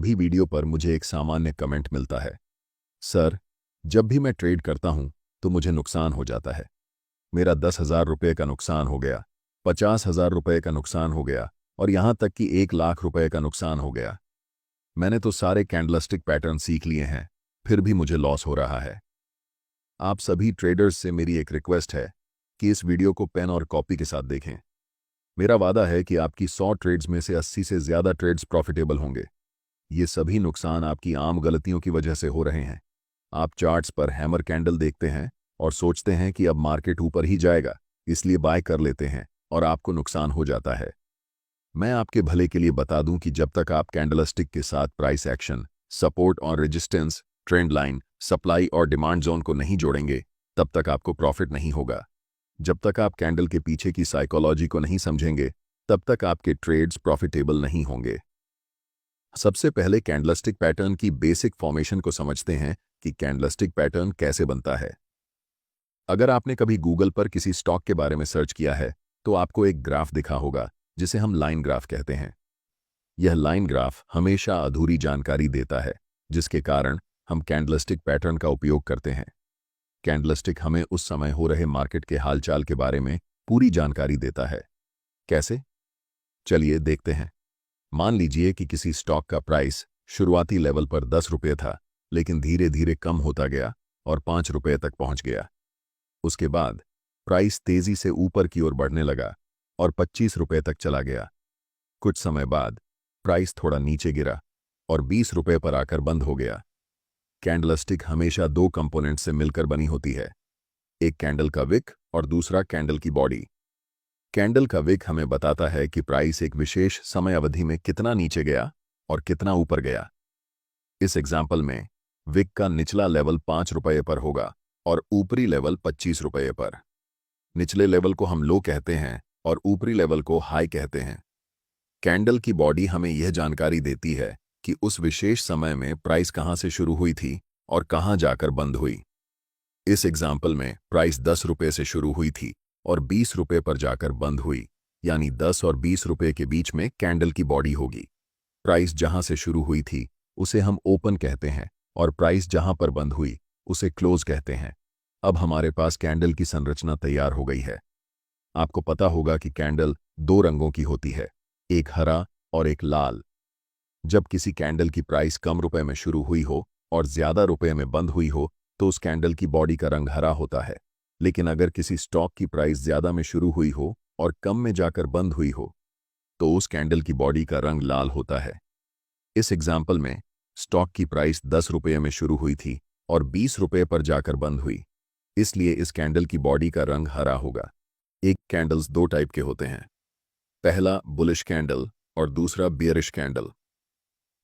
भी वीडियो पर मुझे एक सामान्य कमेंट मिलता है, सर, जब भी मैं ट्रेड करता हूं तो मुझे नुकसान हो जाता है। मेरा 10,000 रुपये का नुकसान हो गया, 50,000 रुपये का नुकसान हो गया और यहां तक कि 1,00,000 रुपये का नुकसान हो गया। मैंने तो सारे कैंडलस्टिक पैटर्न सीख लिए हैं, फिर भी मुझे लॉस हो रहा है। आप सभी ट्रेडर्स से मेरी एक रिक्वेस्ट है कि इस वीडियो को पेन और कॉपी के साथ देखें। मेरा वादा है कि आपकी 100 ट्रेड्स में से 80 से ज़्यादा ट्रेड्स प्रॉफिटेबल होंगे। ये सभी नुकसान आपकी आम गलतियों की वजह से हो रहे हैं। आप चार्ट्स पर हैमर कैंडल देखते हैं और सोचते हैं कि अब मार्केट ऊपर ही जाएगा, इसलिए बाय कर लेते हैं और आपको नुकसान हो जाता है। मैं आपके भले के लिए बता दूं कि जब तक आप कैंडलस्टिक के साथ प्राइस एक्शन, सपोर्ट और रेजिस्टेंस, ट्रेंड लाइन, सप्लाई और डिमांड जोन को नहीं जोड़ेंगे, तब तक आपको प्रॉफिट नहीं होगा। जब तक आप कैंडल के पीछे की साइकोलॉजी को नहीं समझेंगे, तब तक आपके ट्रेड्स प्रॉफिटेबल नहीं होंगे। सबसे पहले कैंडलस्टिक पैटर्न की बेसिक फॉर्मेशन को समझते हैं कि कैंडलस्टिक पैटर्न कैसे बनता है। अगर आपने कभी गूगल पर किसी स्टॉक के बारे में सर्च किया है, तो आपको एक ग्राफ दिखा होगा जिसे हम लाइन ग्राफ कहते हैं। यह लाइन ग्राफ हमेशा अधूरी जानकारी देता है, जिसके कारण हम कैंडलस्टिक पैटर्न का उपयोग करते हैं। कैंडलस्टिक हमें उस समय हो रहे मार्केट के हालचाल के बारे में पूरी जानकारी देता है। कैसे? चलिए देखते हैं। मान लीजिए कि किसी स्टॉक का प्राइस शुरुआती लेवल पर 10 रुपये था, लेकिन धीरे धीरे कम होता गया और 5 रुपये तक पहुंच गया। उसके बाद प्राइस तेजी से ऊपर की ओर बढ़ने लगा और 25 रुपये तक चला गया। कुछ समय बाद प्राइस थोड़ा नीचे गिरा और 20 रुपये पर आकर बंद हो गया। कैंडलस्टिक हमेशा दो कंपोनेंट से मिलकर बनी होती है, एक कैंडल का विक और दूसरा कैंडल की बॉडी। कैंडल का विक हमें बताता है कि प्राइस एक विशेष समय अवधि में कितना नीचे गया और कितना ऊपर गया। इस एग्जाम्पल में विक का निचला लेवल 5 रुपये पर होगा और ऊपरी लेवल 25 रुपये पर। निचले लेवल को हम लो कहते हैं और ऊपरी लेवल को हाई कहते हैं। कैंडल की बॉडी हमें यह जानकारी देती है कि उस विशेष समय में प्राइस कहां से शुरू हुई थी और कहां जाकर बंद हुई। इस एग्जाम्पल में प्राइस 10 रुपये से शुरू हुई थी और 20 रुपये पर जाकर बंद हुई, यानी 10 और 20 रुपये के बीच में कैंडल की बॉडी होगी। प्राइस जहां से शुरू हुई थी उसे हम ओपन कहते हैं और प्राइस जहां पर बंद हुई उसे क्लोज कहते हैं। अब हमारे पास कैंडल की संरचना तैयार हो गई है। आपको पता होगा कि कैंडल दो रंगों की होती है, एक हरा और एक लाल। जब किसी कैंडल की प्राइस कम रुपए में शुरू हुई हो और ज्यादा रुपए में बंद हुई हो, तो उस कैंडल की बॉडी का रंग हरा होता है। लेकिन अगर किसी स्टॉक की प्राइस ज्यादा में शुरू हुई हो और कम में जाकर बंद हुई हो, तो उस कैंडल की बॉडी का रंग लाल होता है। इस एग्जाम्पल में स्टॉक की प्राइस 10 रुपये में शुरू हुई थी और 20 रुपये पर जाकर बंद हुई, इसलिए इस कैंडल की बॉडी का रंग हरा होगा। एक कैंडल्स दो टाइप के होते हैं, पहला बुलिश कैंडल और दूसरा बियरिश कैंडल।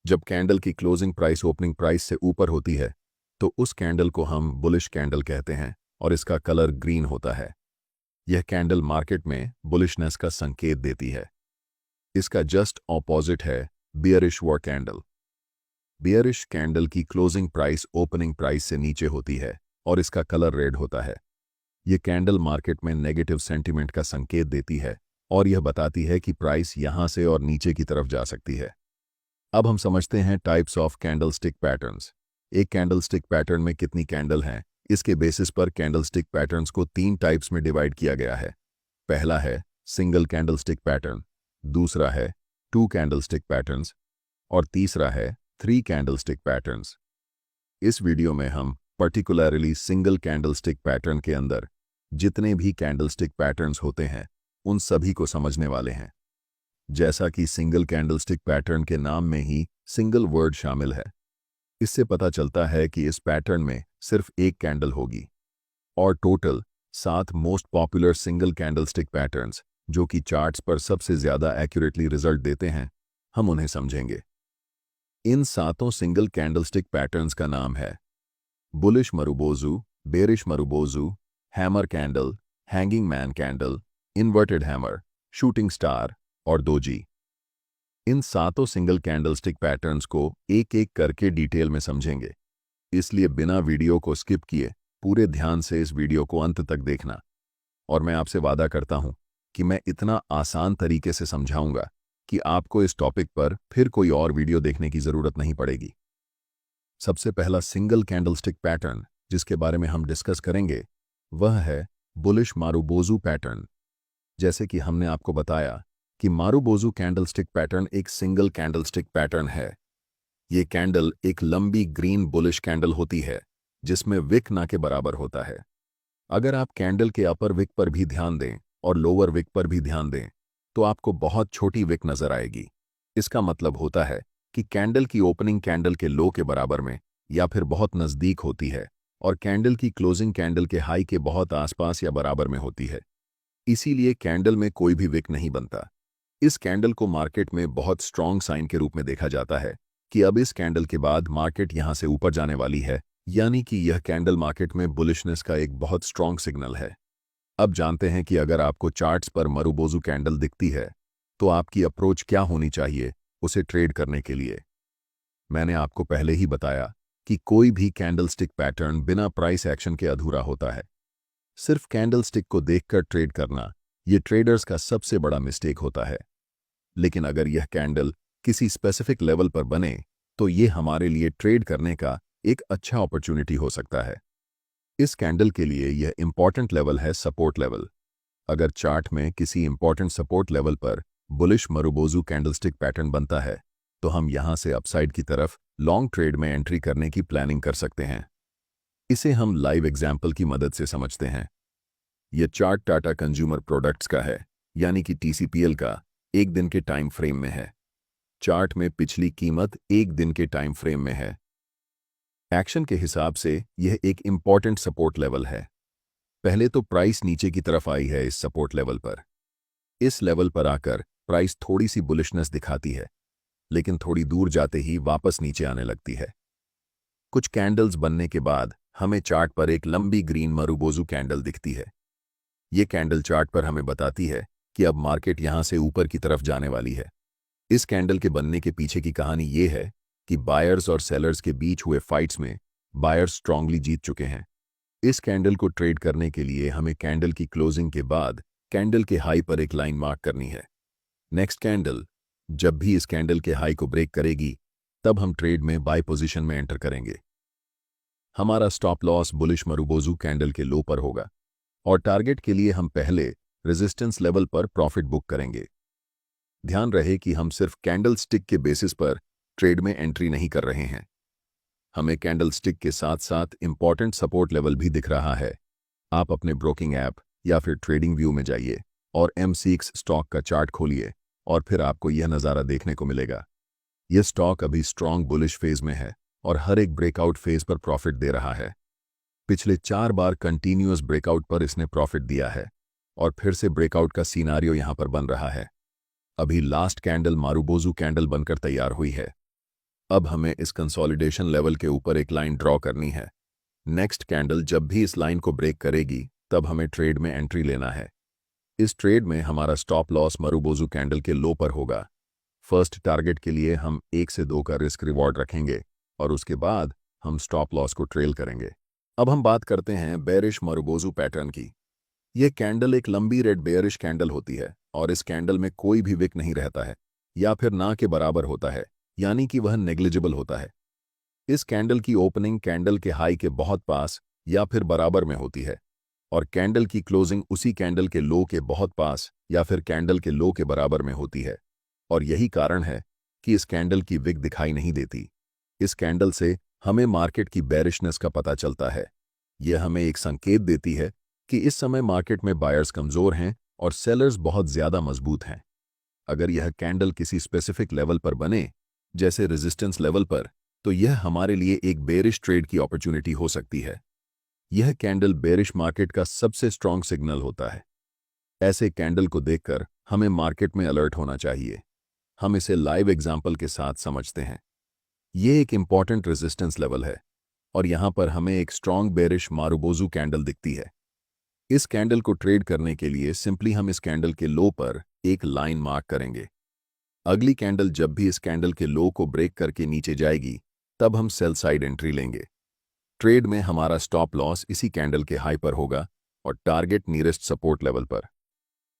जब कैंडल की क्लोजिंग प्राइस ओपनिंग प्राइस से ऊपर होती है, तो उस कैंडल को हम बुलिश कैंडल कहते हैं और इसका कलर ग्रीन होता है। यह कैंडल मार्केट में बुलिशनेस का संकेत देती है। इसका जस्ट ऑपोजिट है bearish war candle. Bearish candle की क्लोजिंग प्राइस ओपनिंग प्राइस से नीचे होती है और इसका कलर रेड होता है। यह कैंडल मार्केट में नेगेटिव सेंटीमेंट का संकेत देती है और यह बताती है कि प्राइस यहां से और नीचे की तरफ जा सकती है। अब हम समझते हैं टाइप्स ऑफ कैंडलस्टिक पैटर्न्स। एक कैंडलस्टिक पैटर्न में कितनी कैंडल हैं, इसके बेसिस पर कैंडलस्टिक पैटर्न्स को 3 टाइप्स में डिवाइड किया गया है। पहला है सिंगल कैंडलस्टिक पैटर्न, दूसरा है 2 कैंडलस्टिक पैटर्न्स और तीसरा है 3 कैंडलस्टिक पैटर्न्स। इस वीडियो में हम पर्टिकुलरली सिंगल कैंडलस्टिक पैटर्न के अंदर जितने भी कैंडलस्टिक पैटर्न्स होते हैं उन सभी को समझने वाले हैं। जैसा कि सिंगल कैंडलस्टिक पैटर्न के नाम में ही सिंगल वर्ड शामिल है, इससे पता चलता है कि इस पैटर्न में सिर्फ एक कैंडल होगी और total 7 most popular single candlestick patterns, जो कि चार्ट्स पर सबसे ज्यादा एक्यूरेटली रिजल्ट देते हैं, हम उन्हें समझेंगे। इन 7 सिंगल कैंडलस्टिक पैटर्न्स का नाम है bullish marubozu, bearish marubozu, hammer candle, hanging man candle, inverted hammer, shooting star और दोजी। इन 7 सिंगल कैंडलस्टिक पैटर्न्स को एक एक करके डिटेल में समझेंगे, इसलिए बिना वीडियो को स्किप किए पूरे ध्यान से इस वीडियो को अंत तक देखना। और मैं आपसे वादा करता हूं कि मैं इतना आसान तरीके से समझाऊंगा कि आपको इस टॉपिक पर फिर कोई और वीडियो देखने की ज़रूरत नहीं पड़ेगी। सबसे पहला सिंगल कैंडलस्टिक पैटर्न जिसके बारे में हम डिस्कस करेंगे वह है बुलिश मारुबोजू पैटर्न। जैसे कि हमने आपको बताया कि मारुबोजू कैंडलस्टिक पैटर्न एक सिंगल कैंडलस्टिक पैटर्न है। ये कैंडल एक लंबी ग्रीन बुलिश कैंडल होती है जिसमें विक ना के बराबर होता है। अगर आप कैंडल के अपर विक पर भी ध्यान दें और लोअर विक पर भी ध्यान दें तो आपको बहुत छोटी विक नजर आएगी। इसका मतलब होता है कि कैंडल की ओपनिंग कैंडल के लो के बराबर में या फिर बहुत नज़दीक होती है और कैंडल की क्लोजिंग कैंडल के हाई के बहुत आसपास या बराबर में होती है। इसीलिए कैंडल में कोई भी विक नहीं बनता। इस कैंडल को मार्केट में बहुत स्ट्रॉन्ग साइन के रूप में देखा जाता है कि अब इस कैंडल के बाद मार्केट यहां से ऊपर जाने वाली है, यानी कि यह कैंडल मार्केट में बुलिशनेस का एक बहुत स्ट्रॉन्ग सिग्नल है। अब जानते हैं कि अगर आपको चार्ट्स पर मारुबोजू कैंडल दिखती है तो आपकी अप्रोच क्या होनी चाहिए उसे ट्रेड करने के लिए। मैंने आपको पहले ही बताया कि कोई भी कैंडलस्टिक पैटर्न बिना प्राइस एक्शन के अधूरा होता है। सिर्फ कैंडलस्टिक को देखकर ट्रेड करना ये ट्रेडर्स का सबसे बड़ा मिस्टेक होता है। लेकिन अगर यह कैंडल किसी स्पेसिफिक लेवल पर बने तो ये हमारे लिए ट्रेड करने का एक अच्छा अपॉर्चुनिटी हो सकता है। इस कैंडल के लिए यह इंपॉर्टेंट लेवल है सपोर्ट लेवल। अगर चार्ट में किसी इंपॉर्टेंट सपोर्ट लेवल पर बुलिश मारुबोजू कैंडलस्टिक पैटर्न बनता है तो हम यहां से अपसाइड की तरफ लॉन्ग ट्रेड में एंट्री करने की प्लानिंग कर सकते हैं। इसे हम लाइव एग्जाम्पल की मदद से समझते हैं। यह चार्ट टाटा कंज्यूमर प्रोडक्ट्स का है, यानी कि TCPL का एक दिन के टाइम फ्रेम में है। चार्ट में पिछली कीमत एक दिन के टाइम फ्रेम में है। एक्शन के हिसाब से यह एक इंपॉर्टेंट सपोर्ट लेवल है। पहले तो प्राइस नीचे की तरफ आई है इस सपोर्ट लेवल पर। इस लेवल पर आकर प्राइस थोड़ी सी बुलिशनेस दिखाती है, लेकिन थोड़ी दूर जाते ही वापस नीचे आने लगती है। कुछ कैंडल्स बनने के बाद हमें चार्ट पर एक लंबी ग्रीन मारुबोजू कैंडल दिखती है। ये कैंडल चार्ट पर हमें बताती है कि अब मार्केट यहां से ऊपर की तरफ जाने वाली है। इस कैंडल के बनने के पीछे की कहानी ये है कि बायर्स और सेलर्स के बीच हुए फाइट्स में बायर्स स्ट्रांगली जीत चुके हैं। इस कैंडल को ट्रेड करने के लिए हमें कैंडल की क्लोजिंग के बाद कैंडल के हाई पर एक लाइन मार्क करनी है। नेक्स्ट कैंडल जब भी इस कैंडल के हाई को ब्रेक करेगी तब हम ट्रेड में बाय पोजीशन में एंटर करेंगे। हमारा stop loss bullish marubozu candle के लो पर होगा और टारगेट के लिए हम पहले रेजिस्टेंस लेवल पर प्रॉफिट बुक करेंगे। ध्यान रहे कि हम सिर्फ कैंडल स्टिक के बेसिस पर ट्रेड में एंट्री नहीं कर रहे हैं। हमें कैंडल स्टिक के साथ साथ इंपॉर्टेंट सपोर्ट लेवल भी दिख रहा है। आप अपने ब्रोकिंग ऐप या फिर ट्रेडिंग व्यू में जाइए और M6 स्टॉक का चार्ट खोलिए और फिर आपको यह नज़ारा देखने को मिलेगा। यह स्टॉक अभी स्ट्रॉन्ग बुलिश फेज में है और हर एक ब्रेकआउट फेज पर प्रॉफिट दे रहा है। पिछले 4 बार कंटिन्यूअस ब्रेकआउट पर इसने प्रॉफिट दिया है और फिर से ब्रेकआउट का सीनारियो यहां पर बन रहा है। अभी लास्ट कैंडल मारुबोजू कैंडल बनकर तैयार हुई है। अब हमें इस कंसोलिडेशन लेवल के ऊपर एक लाइन ड्रॉ करनी है। नेक्स्ट कैंडल जब भी इस लाइन को ब्रेक करेगी तब हमें ट्रेड में एंट्री लेना है। इस ट्रेड में हमारा स्टॉप लॉस मारुबोजू कैंडल के लो पर होगा। फर्स्ट टारगेट के लिए हम 1 से 2 का रिस्क रिवॉर्ड रखेंगे और उसके बाद हम स्टॉप लॉस को ट्रेल करेंगे। अब हम बात करते हैं बेयरिश मारुबोजू पैटर्न की। यह कैंडल एक लंबी रेड बेयरिश कैंडल होती है और इस कैंडल में कोई भी विक नहीं रहता है या फिर ना के बराबर होता है, यानी कि वह नेग्लिजिबल होता है। इस कैंडल की ओपनिंग कैंडल के हाई के बहुत पास या फिर बराबर में होती है और कैंडल की क्लोजिंग उसी कैंडल के लो के बहुत पास या फिर कैंडल के लो के बराबर में होती है। और यही कारण है कि इस कैंडल की विक दिखाई नहीं देती। इस कैंडल से हमें मार्केट की बेरिशनेस का पता चलता है। यह हमें एक संकेत देती है कि इस समय मार्केट में बायर्स कमजोर हैं और सेलर्स बहुत ज्यादा मजबूत हैं। अगर यह कैंडल किसी स्पेसिफिक लेवल पर बने, जैसे रेजिस्टेंस लेवल पर, तो यह हमारे लिए एक बेरिश ट्रेड की अपॉर्चुनिटी हो सकती है। यह कैंडल बेरिश मार्केट का सबसे स्ट्रॉन्ग सिग्नल होता है। ऐसे कैंडल को देखकर हमें मार्केट में अलर्ट होना चाहिए। हम इसे लाइव एग्जाम्पल के साथ समझते हैं। यह एक इंपॉर्टेंट रेजिस्टेंस लेवल है और यहां पर हमें एक स्ट्रॉन्ग बेरिश मारुबोजू कैंडल दिखती है। इस कैंडल को ट्रेड करने के लिए सिंपली हम इस कैंडल के लो पर एक लाइन मार्क करेंगे। अगली कैंडल जब भी इस कैंडल के लो को ब्रेक करके नीचे जाएगी तब हम सेल साइड एंट्री लेंगे। ट्रेड में हमारा स्टॉप लॉस इसी कैंडल के हाई पर होगा और टारगेट नियरेस्ट सपोर्ट लेवल पर।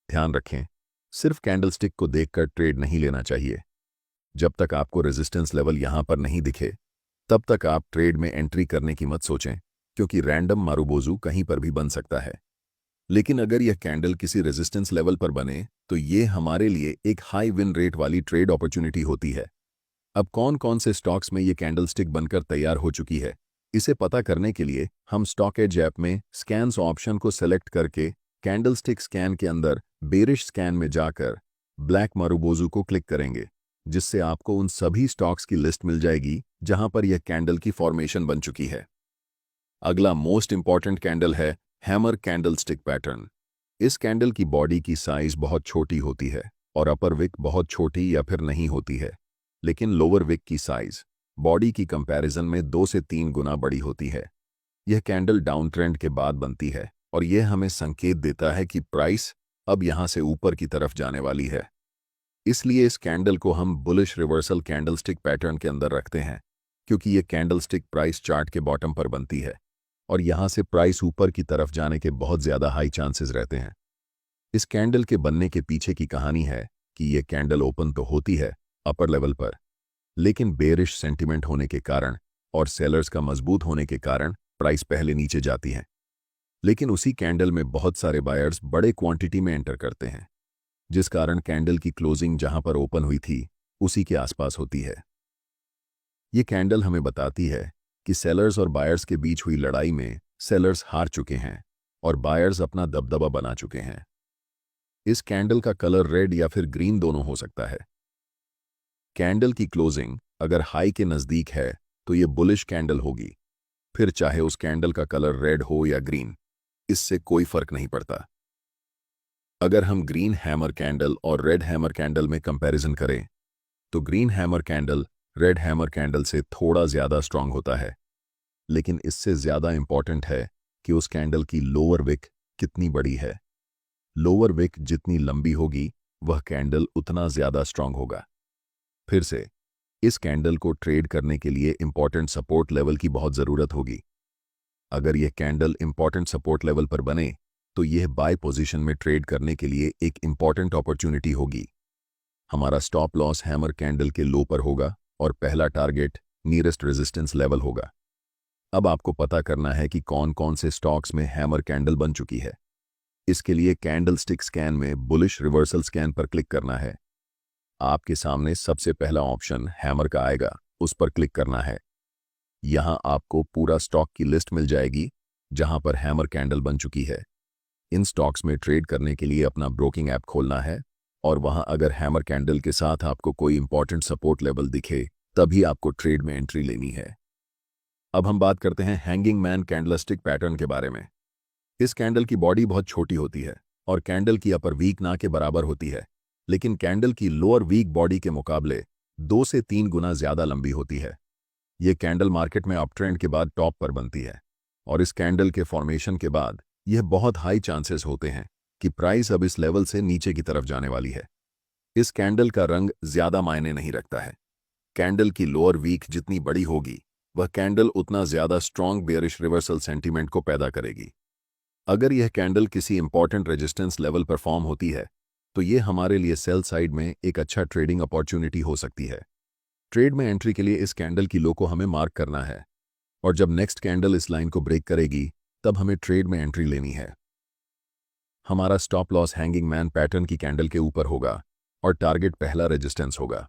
ध्यान रखें, सिर्फ कैंडलस्टिक को देखकर ट्रेड नहीं लेना चाहिए। जब तक आपको रेजिस्टेंस लेवल यहां पर नहीं दिखे तब तक आप ट्रेड में एंट्री करने की मत सोचें, क्योंकि रैंडम मारूबोजू कहीं पर भी बन सकता है। लेकिन अगर यह कैंडल किसी रेजिस्टेंस लेवल पर बने तो ये हमारे लिए एक हाई विन रेट वाली ट्रेड अपॉर्चुनिटी होती है। अब कौन कौन से स्टॉक्स में ये कैंडलस्टिक बनकर तैयार हो चुकी है, इसे पता करने के लिए हम स्टॉक एज ऐप में स्कैन्स ऑप्शन को सेलेक्ट करके कैंडलस्टिक स्कैन के अंदर बेरिश स्कैन में जाकर ब्लैक मारूबोजू को क्लिक करेंगे, जिससे आपको उन सभी स्टॉक्स की लिस्ट मिल जाएगी जहां पर यह कैंडल की फॉर्मेशन बन चुकी है। अगला मोस्ट इंपॉर्टेंट कैंडल है हैमर कैंडलस्टिक पैटर्न। इस कैंडल की बॉडी की साइज बहुत छोटी होती है और अपर विक बहुत छोटी या फिर नहीं होती है, लेकिन लोअर विक की साइज बॉडी की कंपैरिजन में 2 से 3 गुना बड़ी होती है। यह कैंडल डाउन ट्रेंड के बाद बनती है और यह हमें संकेत देता है कि प्राइस अब यहां से ऊपर की तरफ जाने वाली है। इसलिए इस कैंडल को हम बुलिश रिवर्सल कैंडलस्टिक पैटर्न के अंदर रखते हैं, क्योंकि यह कैंडलस्टिक प्राइस चार्ट के बॉटम पर बनती है और यहां से प्राइस ऊपर की तरफ जाने के बहुत ज्यादा हाई चांसेस रहते हैं। इस कैंडल के बनने के पीछे की कहानी है कि यह कैंडल ओपन तो होती है अपर लेवल पर, लेकिन बेरिश सेंटिमेंट होने के कारण और सेलर्स का मजबूत होने के कारण प्राइस पहले नीचे जाती है। लेकिन उसी कैंडल में बहुत सारे बायर्स बड़े क्वांटिटी में एंटर करते हैं, जिस कारण कैंडल की क्लोजिंग जहां पर ओपन हुई थी उसी के आसपास होती है। ये कैंडल हमें बताती है कि सेलर्स और बायर्स के बीच हुई लड़ाई में सेलर्स हार चुके हैं और बायर्स अपना दबदबा बना चुके हैं। इस कैंडल का कलर रेड या फिर ग्रीन दोनों हो सकता है। कैंडल की क्लोजिंग अगर हाई के नजदीक है तो ये बुलिश कैंडल होगी, फिर चाहे उस कैंडल का कलर रेड हो या ग्रीन, इससे कोई फर्क नहीं पड़ता। अगर हम ग्रीन हैमर कैंडल और रेड हैमर कैंडल में कंपैरिजन करें तो green hammer candle red hammer candle से थोड़ा ज्यादा स्ट्रांग होता है, लेकिन इससे ज्यादा इंपॉर्टेंट है कि उस कैंडल की लोअर विक कितनी बड़ी है। लोअर विक जितनी लंबी होगी वह कैंडल उतना ज्यादा स्ट्रांग होगा। फिर से इस कैंडल को ट्रेड करने के लिए इंपॉर्टेंट सपोर्ट लेवल की बहुत जरूरत होगी। अगर यह कैंडल इंपॉर्टेंट सपोर्ट लेवल पर बने तो यह बाय पोजीशन में ट्रेड करने के लिए एक इंपॉर्टेंट अपॉर्चुनिटी होगी। हमारा स्टॉप लॉस हैमर कैंडल के लो पर होगा और पहला टारगेट नियरेस्ट रेजिस्टेंस लेवल होगा। अब आपको पता करना है कि कौन कौन से स्टॉक्स में हैमर कैंडल बन चुकी है। इसके लिए कैंडलस्टिक स्कैन में बुलिश रिवर्सल स्कैन पर क्लिक करना है। आपके सामने सबसे पहला ऑप्शन हैमर का आएगा, उस पर क्लिक करना है। यहां आपको पूरा स्टॉक की लिस्ट मिल जाएगी जहां पर हैमर कैंडल बन चुकी है। इन स्टॉक्स में ट्रेड करने के लिए अपना ब्रोकिंग ऐप खोलना है और वहां अगर हैमर कैंडल के साथ आपको कोई इंपॉर्टेंट सपोर्ट लेवल दिखे तभी आपको ट्रेड में एंट्री लेनी है। अब हम बात करते हैं हैंगिंग मैन कैंडलस्टिक पैटर्न के बारे में। इस कैंडल की बॉडी बहुत छोटी होती है और कैंडल की अपर वीक ना के बराबर होती है, लेकिन कैंडल की लोअर वीक बॉडी के मुकाबले 2 से 3 गुना ज्यादा लंबी होती है। यह कैंडल मार्केट में अप ट्रेंड के बाद टॉप पर बनती है और इस कैंडल के फॉर्मेशन के बाद यह बहुत हाई चांसेस होते हैं कि प्राइस अब इस लेवल से नीचे की तरफ जाने वाली है। इस कैंडल का रंग ज्यादा मायने नहीं रखता है। कैंडल की लोअर वीक जितनी बड़ी होगी वह कैंडल उतना ज्यादा स्ट्रॉन्ग बेयरिश रिवर्सल सेंटीमेंट को पैदा करेगी। अगर यह कैंडल किसी इंपॉर्टेंट रेजिस्टेंस लेवल पर फॉर्म होती है तो यह हमारे लिए सेल साइड में एक अच्छा ट्रेडिंग अपॉर्चुनिटी हो सकती है। ट्रेड में एंट्री के लिए इस कैंडल की लो को हमें मार्क करना है और जब नेक्स्ट कैंडल इस लाइन को ब्रेक करेगी तब हमें ट्रेड में एंट्री लेनी है। हमारा stop loss hanging man pattern की कैंडल के ऊपर होगा और टारगेट पहला रेजिस्टेंस होगा।